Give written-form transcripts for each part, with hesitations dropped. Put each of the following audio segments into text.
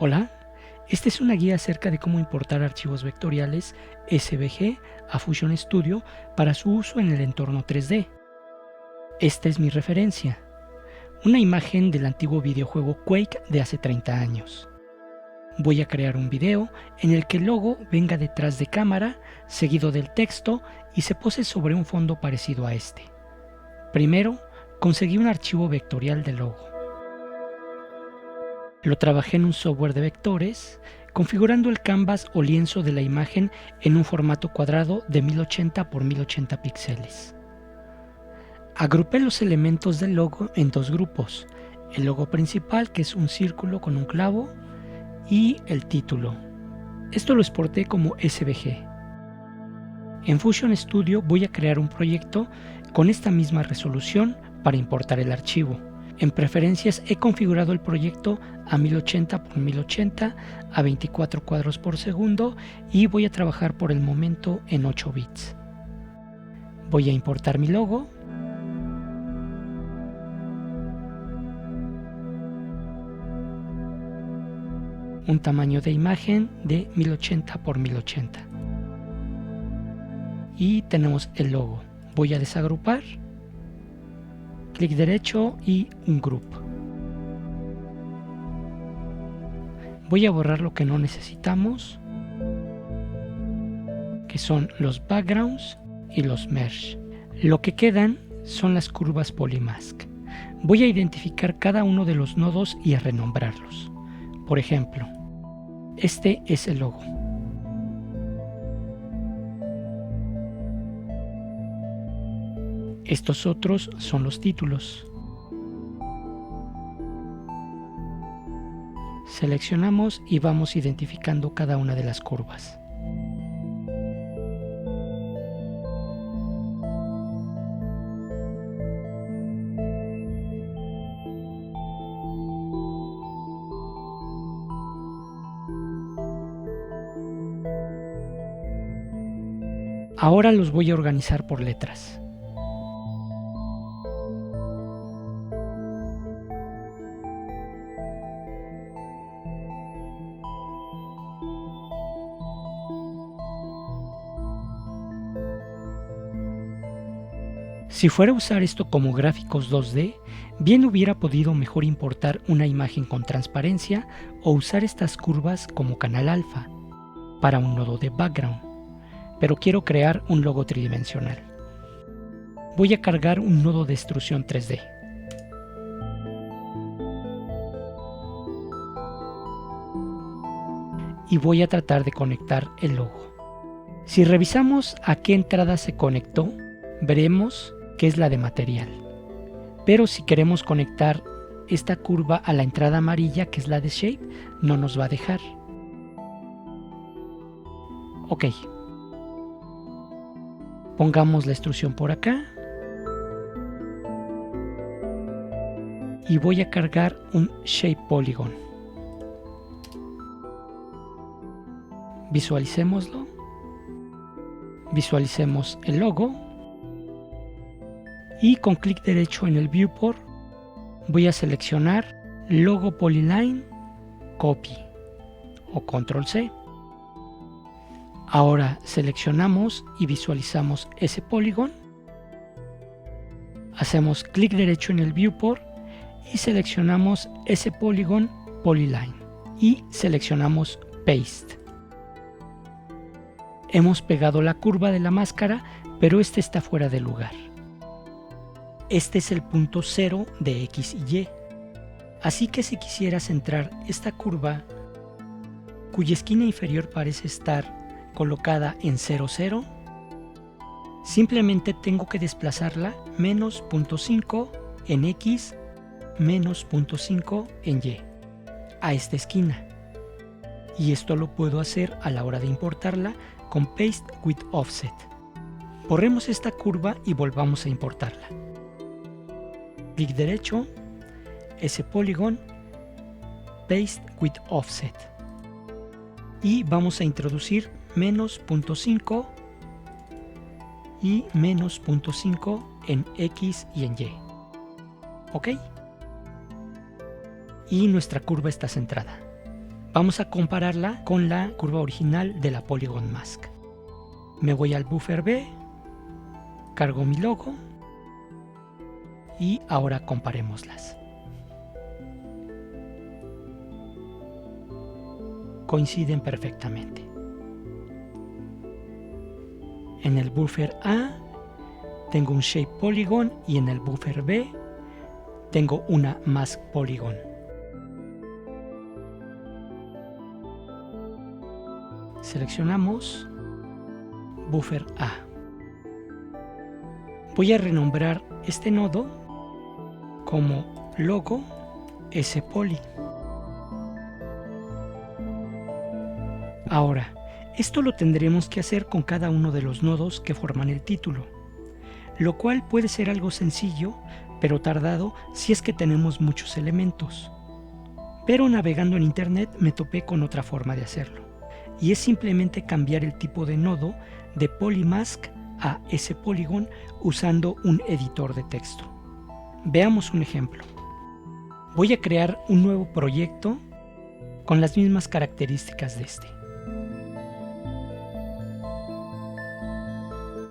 Hola, esta es una guía acerca de cómo importar archivos vectoriales SVG a Fusion Studio para su uso en el entorno 3D. Esta es mi referencia, una imagen del antiguo videojuego Quake de hace 30 años. Voy a crear un video en el que el logo venga detrás de cámara, seguido del texto y se pose sobre un fondo parecido a este. Primero, conseguí un archivo vectorial del logo. Lo trabajé en un software de vectores, configurando el canvas o lienzo de la imagen en un formato cuadrado de 1080 x 1080 píxeles. Agrupé los elementos del logo en dos grupos, el logo principal, que es un círculo con un clavo, y el título. Esto lo exporté como SVG. En Fusion Studio voy a crear un proyecto con esta misma resolución para importar el archivo. En preferencias he configurado el proyecto a 1080 x 1080 a 24 cuadros por segundo y voy a trabajar por el momento en 8 bits. Voy a importar mi logo. Un tamaño de imagen de 1080 x 1080. Y tenemos el logo. Voy a desagrupar. Clic derecho y un group. Voy a borrar lo que no necesitamos, que son los backgrounds y los mesh. Lo que quedan son las curvas Polymask. Voy a identificar cada uno de los nodos y a renombrarlos. Por ejemplo, este es el logo. Estos otros son los títulos. Seleccionamos y vamos identificando cada una de las curvas. Ahora los voy a organizar por letras. Si fuera a usar esto como gráficos 2D, bien hubiera podido mejor importar una imagen con transparencia o usar estas curvas como canal alfa para un nodo de background, pero quiero crear un logo tridimensional. Voy a cargar un nodo de extrusión 3D. Y voy a tratar de conectar el logo. Si revisamos a qué entrada se conectó, veremos que es la de material. Pero si queremos conectar esta curva a la entrada amarilla, que es la de shape, no nos va a dejar. Ok. Pongamos la extrusión por acá. Y voy a cargar un shape polygon. Visualicémoslo. Visualicemos el logo. Y con clic derecho en el viewport voy a seleccionar logo polyline copy o control C. Ahora seleccionamos y visualizamos ese polígono. Hacemos clic derecho en el viewport y seleccionamos ese polígono polyline y seleccionamos paste. Hemos pegado la curva de la máscara, pero este está fuera de lugar. Este es el punto 0 de X y Y. Así que si quisiera centrar esta curva, cuya esquina inferior parece estar colocada en 0, 0, simplemente tengo que desplazarla menos 0.5 en X, menos 0.5 en Y, a esta esquina. Y esto lo puedo hacer a la hora de importarla con Paste with Offset. Borremos esta curva y volvamos a importarla. Clic derecho, ese polígono, Paste with Offset. Y vamos a introducir menos 0.5 y menos 0.5 en X y en Y. ¿Ok? Y nuestra curva está centrada. Vamos a compararla con la curva original de la Polygon Mask. Me voy al buffer B, cargo mi logo y ahora comparémoslas. Coinciden perfectamente. En el buffer A tengo un Shape Polygon y en el buffer B tengo una Mask Polygon. Seleccionamos buffer A. Voy a renombrar este nodo como logo S-Poly. Ahora, esto lo tendremos que hacer con cada uno de los nodos que forman el título, lo cual puede ser algo sencillo, pero tardado si es que tenemos muchos elementos. Pero navegando en internet me topé con otra forma de hacerlo, y es simplemente cambiar el tipo de nodo de Polymask a S-Polygon usando un editor de texto. Veamos un ejemplo. Voy a crear un nuevo proyecto con las mismas características de este.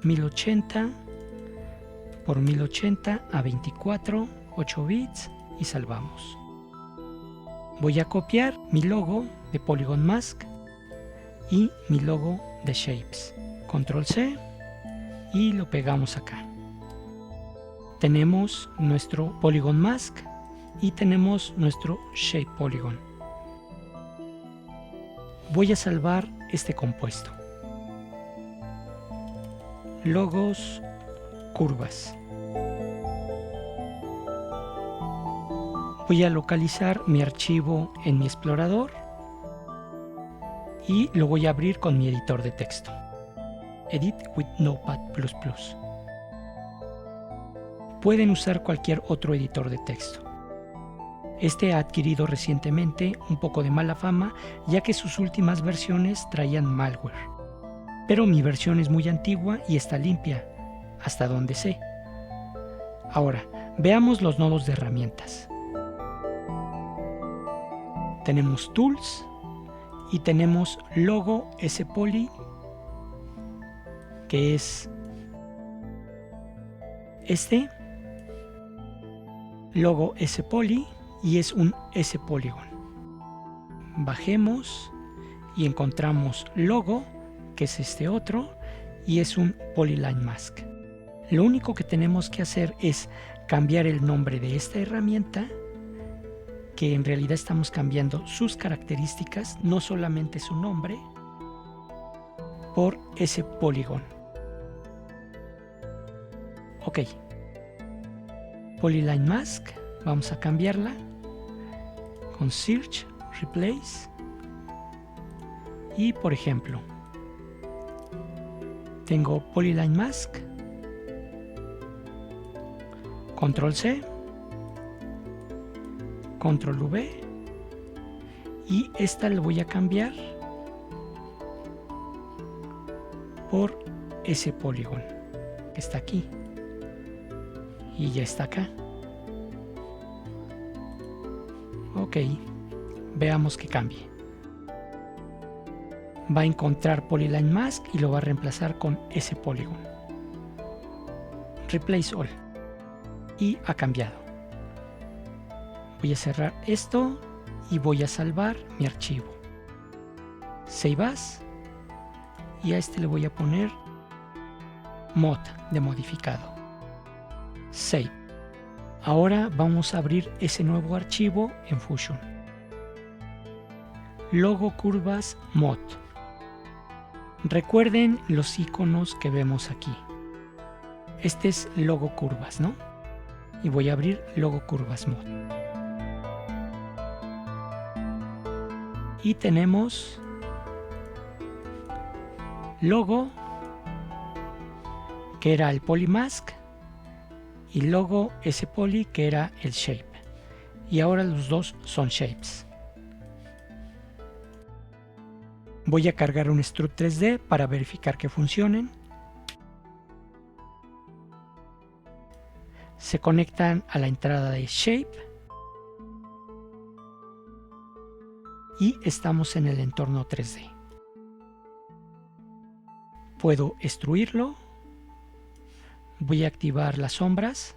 1080 por 1080 a 24, 8 bits y salvamos. Voy a copiar mi logo de Polygon Mask y mi logo de Shapes. Control C y lo pegamos acá. Tenemos nuestro Polygon Mask y tenemos nuestro Shape Polygon. Voy a salvar este compuesto. Logos, curvas. Voy a localizar mi archivo en mi explorador y lo voy a abrir con mi editor de texto. Edit with Notepad++. Pueden usar cualquier otro editor de texto. Este ha adquirido recientemente un poco de mala fama, ya que sus últimas versiones traían malware. Pero mi versión es muy antigua y está limpia, hasta donde sé. Ahora, veamos los nodos de herramientas. Tenemos Tools y tenemos Logo S-Poly, que es este. Logo S-Poly y es un S-Polygon. Bajemos y encontramos Logo, que es este otro, y es un Polyline Mask. Lo único que tenemos que hacer es cambiar el nombre de esta herramienta, que en realidad estamos cambiando sus características, no solamente su nombre, por ese Polygon. Ok. Polyline Mask, vamos a cambiarla con Search, Replace, y por ejemplo, tengo Polyline Mask, Control C, Control V, y esta la voy a cambiar por ese Polygon que está aquí y ya está acá. Ok, veamos que cambie. Va a encontrar Polyline Mask y lo va a reemplazar con ese Polygon. Replace All. Y ha cambiado. Voy a cerrar esto y voy a salvar mi archivo. Save As. Y a este le voy a poner mod de modificado. Save. Ahora vamos a abrir ese nuevo archivo en Fusion. Logo curvas mod. Recuerden los iconos que vemos aquí. Este es logo curvas, ¿no? Y voy a abrir logo curvas mod. Y tenemos logo, que era el Polymask, y logo S-Poly, que era el Shape. Y ahora los dos son Shapes. Voy a cargar un Struct 3D para verificar que funcionen. Se conectan a la entrada de Shape y estamos en el entorno 3D. Puedo extruirlo. Voy a activar las sombras.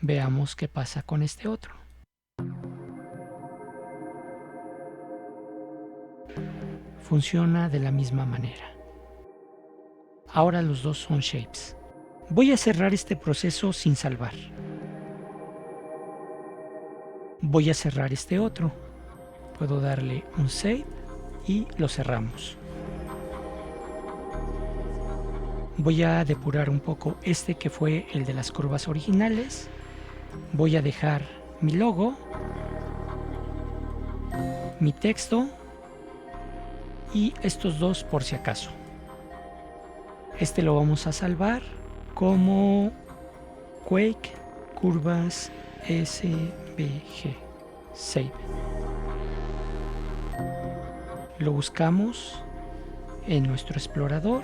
Veamos qué pasa con este otro. Funciona de la misma manera. Ahora los dos son shapes. Voy a cerrar este proceso sin salvar. Voy a cerrar este otro. Puedo darle un save y lo cerramos. Voy a depurar un poco este que fue el de las curvas originales. Voy a dejar mi logo, mi texto y estos dos por si acaso. Este lo vamos a salvar como Quake Curvas SVG Save. Lo buscamos en nuestro explorador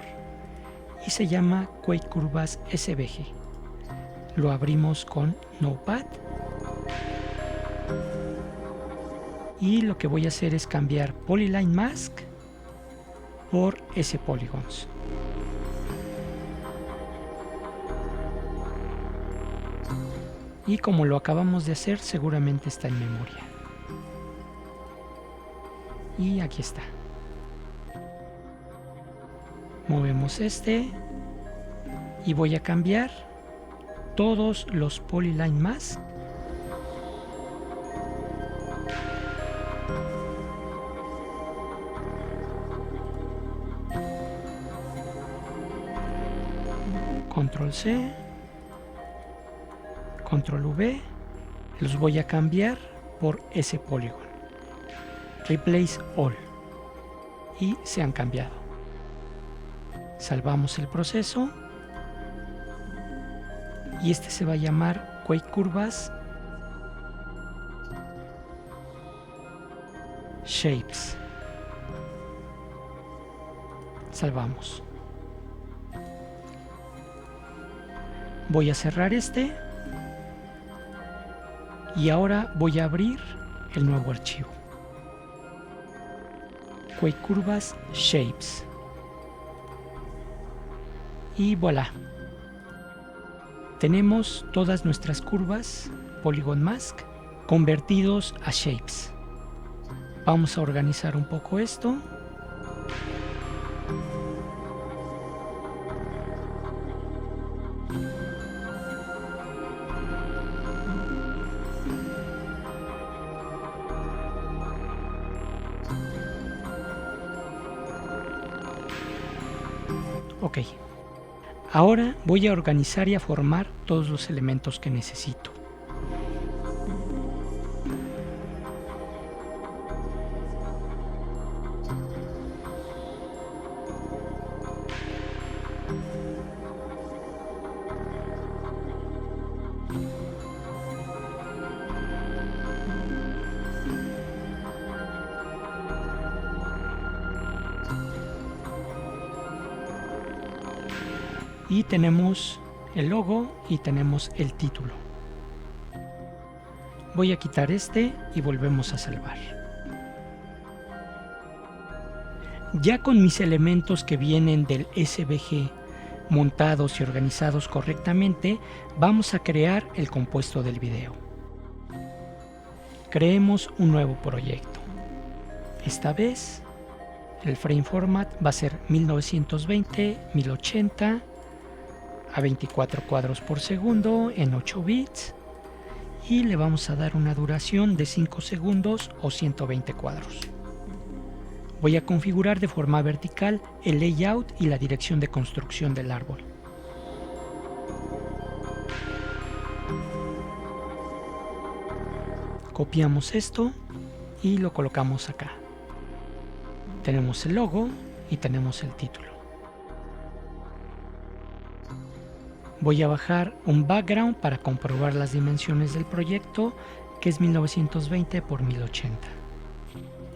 y se llama Quake Curvas SVG. Lo abrimos con Notepad y lo que voy a hacer es cambiar Polyline Mask por S-Polygons. Y como lo acabamos de hacer, seguramente está en memoria. Y aquí está. Movemos este y voy a cambiar todos los Polyline Mask Control C, Control V, los voy a cambiar por S-Polygon. Replace All. Y se han cambiado. Salvamos el proceso. Y este se va a llamar Quake Curvas Shapes. Salvamos. Voy a cerrar este. Y ahora voy a abrir el nuevo archivo. Quake Curvas Shapes. Y voilà. Tenemos todas nuestras curvas Polygon Mask convertidos a shapes. Vamos a organizar un poco esto. Ok. Ahora voy a organizar y a formar todos los elementos que necesito. Y tenemos el logo y tenemos el título. Voy a quitar este y volvemos a salvar. Ya con mis elementos que vienen del SVG montados y organizados correctamente, vamos a crear el compuesto del video. Creemos un nuevo proyecto. Esta vez el frame format va a ser 1920, 1080 a 24 cuadros por segundo en 8 bits y le vamos a dar una duración de 5 segundos o 120 cuadros. Voy a configurar de forma vertical el layout y la dirección de construcción del árbol. Copiamos esto y lo colocamos acá. Tenemos el logo y tenemos el título. Voy a bajar un background para comprobar las dimensiones del proyecto, que es 1920 por 1080.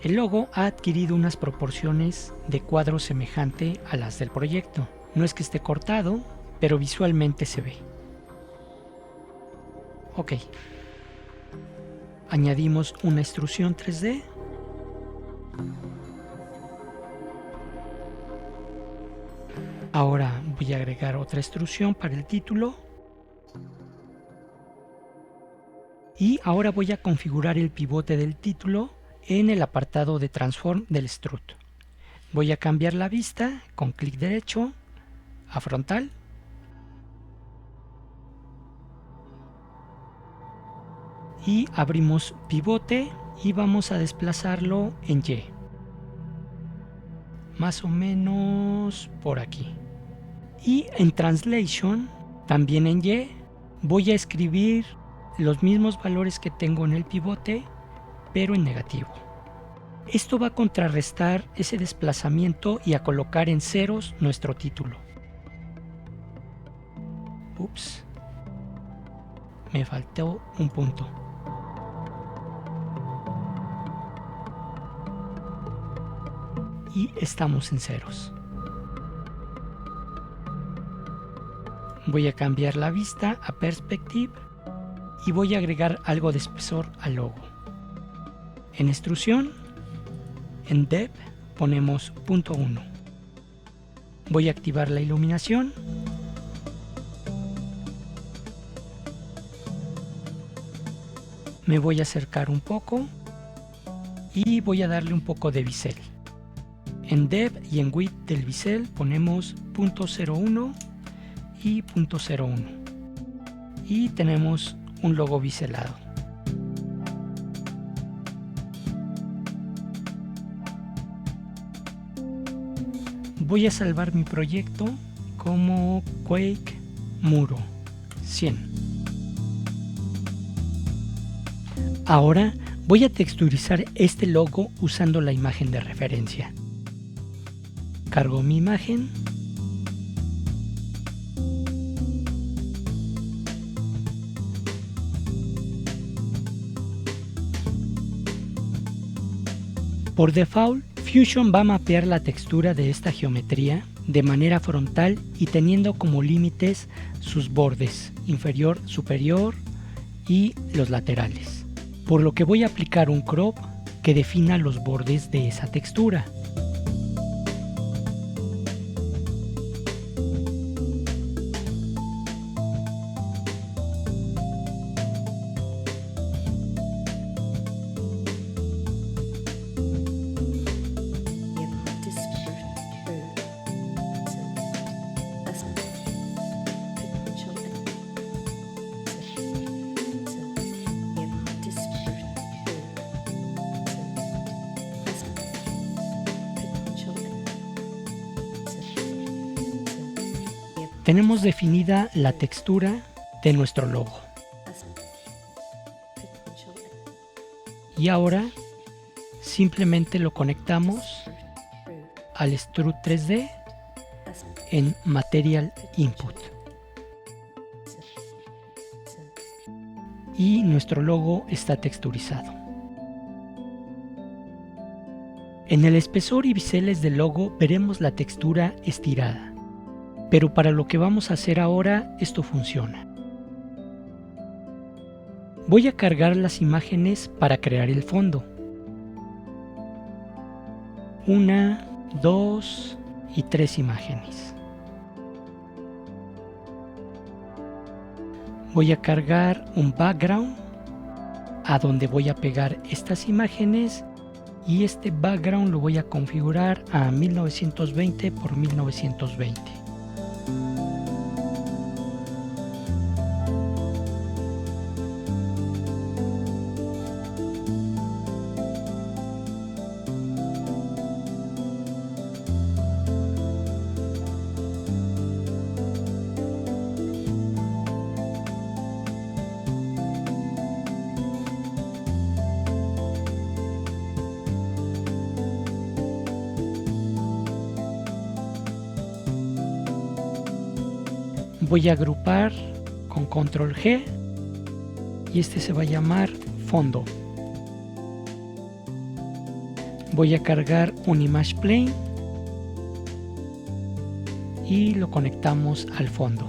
El logo ha adquirido unas proporciones de cuadro semejante a las del proyecto. No es que esté cortado, pero visualmente se ve. Ok. Añadimos una extrusión 3D. Ahora voy a agregar otra extrusión para el título. Y ahora voy a configurar el pivote del título en el apartado de Transform del Strut. Voy a cambiar la vista con clic derecho a frontal. Y abrimos pivote y vamos a desplazarlo en Y. Más o menos por aquí. Y en Translation, también en Y, voy a escribir los mismos valores que tengo en el pivote, pero en negativo. Esto va a contrarrestar ese desplazamiento y a colocar en ceros nuestro título. Ups, me faltó un punto. Y estamos en ceros. Voy a cambiar la vista a Perspective y voy a agregar algo de espesor al logo. En extrusión, en Depth ponemos 0.1. Voy a activar la iluminación. Me voy a acercar un poco y voy a darle un poco de bisel. En Depth y en Width del bisel ponemos 0.01 y 0.01 y tenemos un logo biselado. Voy a salvar mi proyecto como Quake Muro 100. Ahora voy a texturizar este logo usando la imagen de referencia. Cargo mi imagen. Por default, Fusion va a mapear la textura de esta geometría de manera frontal y teniendo como límites sus bordes inferior, superior y los laterales. Por lo que voy a aplicar un crop que defina los bordes de esa textura. Tenemos definida la textura de nuestro logo. Y ahora simplemente lo conectamos al Strut 3D en Material Input. Y nuestro logo está texturizado. En el espesor y biseles del logo veremos la textura estirada. Pero para lo que vamos a hacer ahora, esto funciona. Voy a cargar las imágenes para crear el fondo. 1, 2 y 3 imágenes. Voy a cargar un background a donde voy a pegar estas imágenes y este background lo voy a configurar a 1920 por 1920. Voy a agrupar con control G y este se va a llamar fondo. Voy a cargar un image plane y lo conectamos al fondo.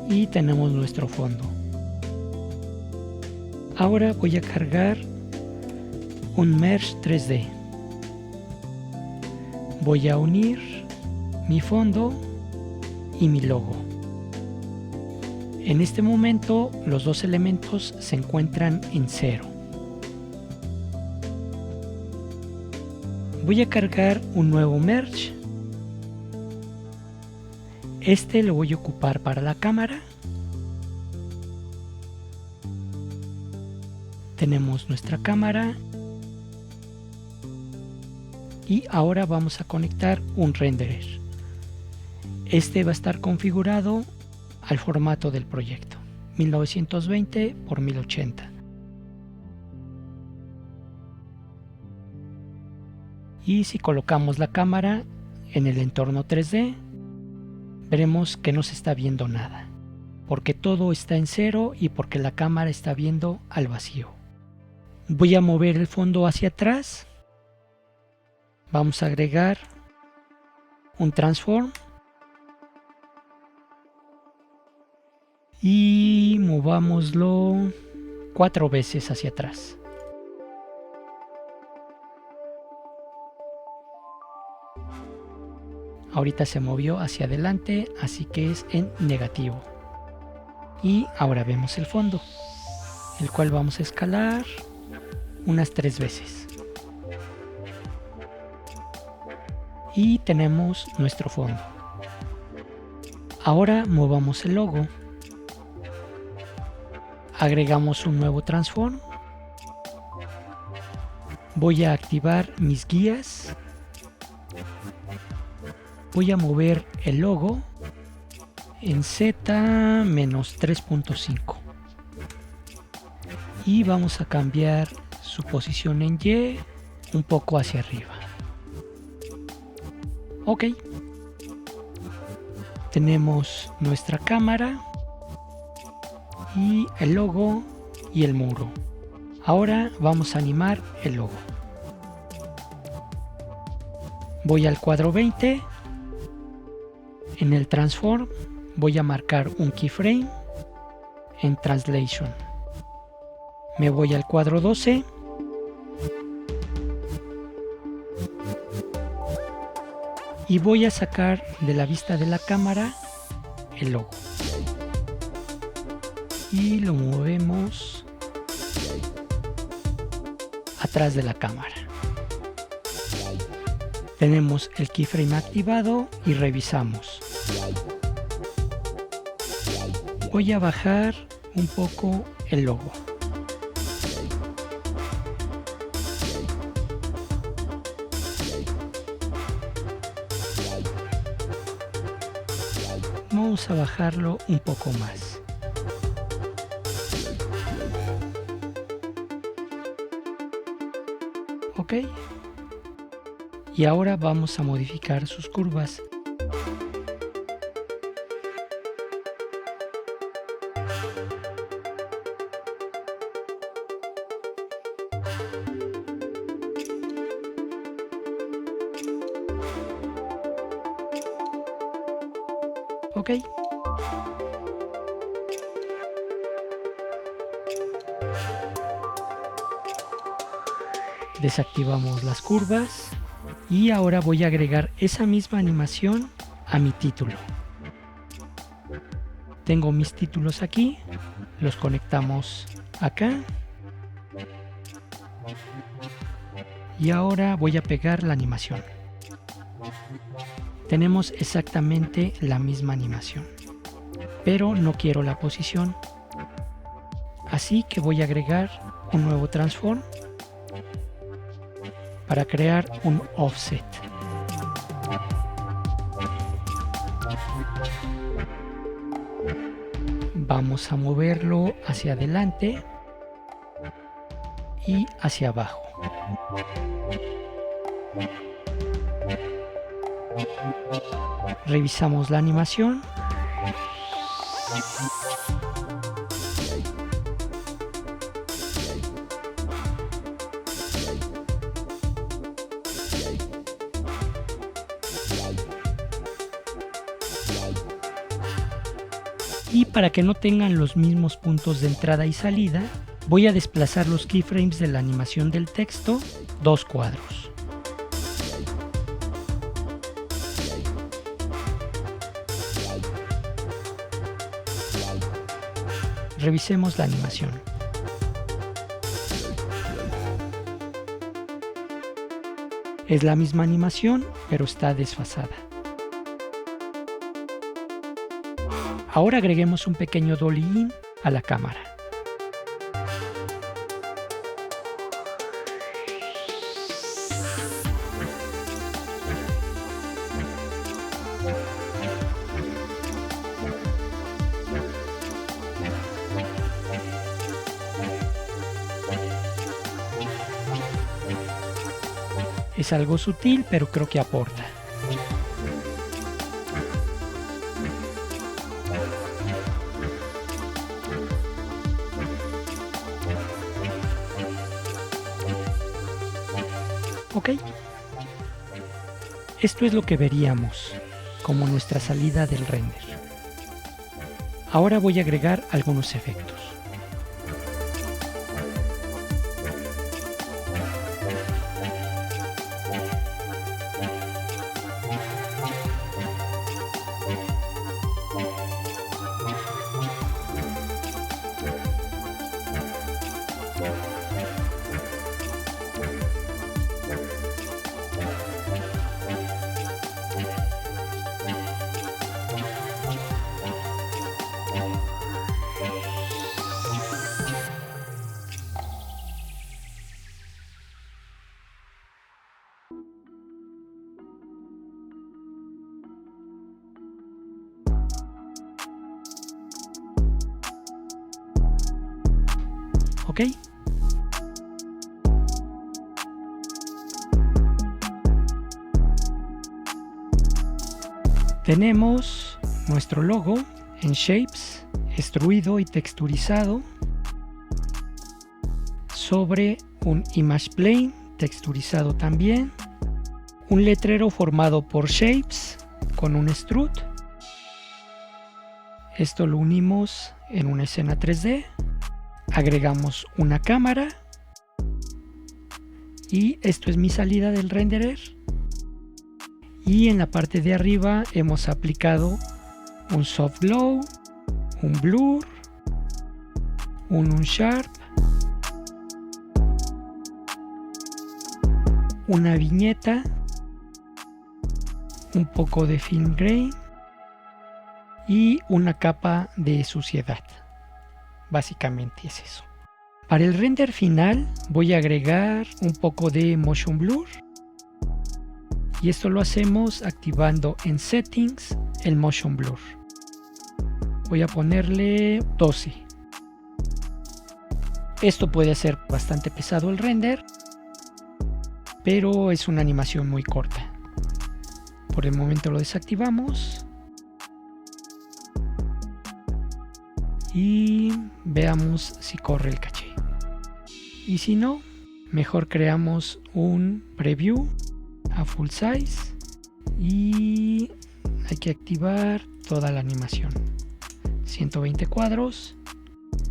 Y tenemos nuestro fondo. Ahora voy a cargar un Mesh 3D. Voy a unir mi fondo y mi logo. En este momento los dos elementos se encuentran en 0. Voy a cargar un nuevo Merge. Este lo voy a ocupar para la cámara. Tenemos nuestra cámara. Y ahora vamos a conectar un renderer. Este va a estar configurado al formato del proyecto, 1920 por 1080. Y si colocamos la cámara en el entorno 3D, veremos que no se está viendo nada, porque todo está en 0 y porque la cámara está viendo al vacío. Voy a mover el fondo hacia atrás. Vamos a agregar un transform y movámoslo 4 veces hacia atrás. Ahorita se movió hacia adelante, así que es en negativo. Y ahora vemos el fondo, el cual vamos a escalar unas 3 veces. Y tenemos nuestro fondo. Ahora movamos el logo. Agregamos un nuevo transform. Voy a activar mis guías. Voy a mover el logo en Z-3.5 y vamos a cambiar su posición en Y un poco hacia arriba. Ok, tenemos nuestra cámara y el logo y el muro. Ahora vamos a animar el logo. Voy al cuadro 20. En el transform voy a marcar un keyframe en translation. Me voy al cuadro 12. Y voy a sacar de la vista de la cámara el logo. Y lo movemos atrás de la cámara. Tenemos el keyframe activado y revisamos. Voy a bajar un poco el logo. Vamos a bajarlo un poco más. Ok. Y ahora vamos a modificar sus curvas. Ok. Desactivamos las curvas y ahora voy a agregar esa misma animación a mi título. Tengo mis títulos aquí, los conectamos acá y ahora voy a pegar la animación. Tenemos exactamente la misma animación, pero no quiero la posición, así que voy a agregar un nuevo transform para crear un offset. Vamos a moverlo hacia adelante y hacia abajo. Revisamos la animación. Y para que no tengan los mismos puntos de entrada y salida, voy a desplazar los keyframes de la animación del texto 2 cuadros. Revisemos la animación. Es la misma animación, pero está desfasada. Ahora agreguemos un pequeño dolly in a la cámara. Es algo sutil, pero creo que aporta. Ok. Esto es lo que veríamos como nuestra salida del render. Ahora voy a agregar algunos efectos. ¿Ok? Tenemos nuestro logo en Shapes, extruido y texturizado sobre un Image Plane, texturizado también, un letrero formado por Shapes con un Extrude. Esto lo unimos en una escena 3D. Agregamos una cámara y esto es mi salida del renderer, y en la parte de arriba hemos aplicado un soft glow, un blur, un unsharp, una viñeta, un poco de film grain y una capa de suciedad. Básicamente es eso. Para el render final voy a agregar un poco de motion blur, y esto lo hacemos activando en settings el motion blur. Voy a ponerle 12. Esto puede hacer bastante pesado el render, pero es una animación muy corta. Por el momento lo desactivamos y veamos si corre el caché. Y si no, mejor creamos un preview a full size y hay que activar toda la animación. 120 cuadros,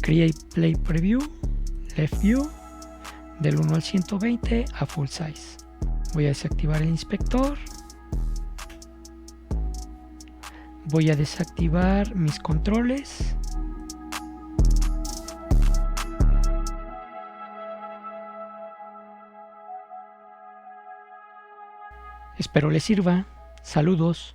create play preview, left view, del 1 al 120 a full size. Voy a desactivar el inspector. Voy a desactivar mis controles. Espero les sirva. Saludos.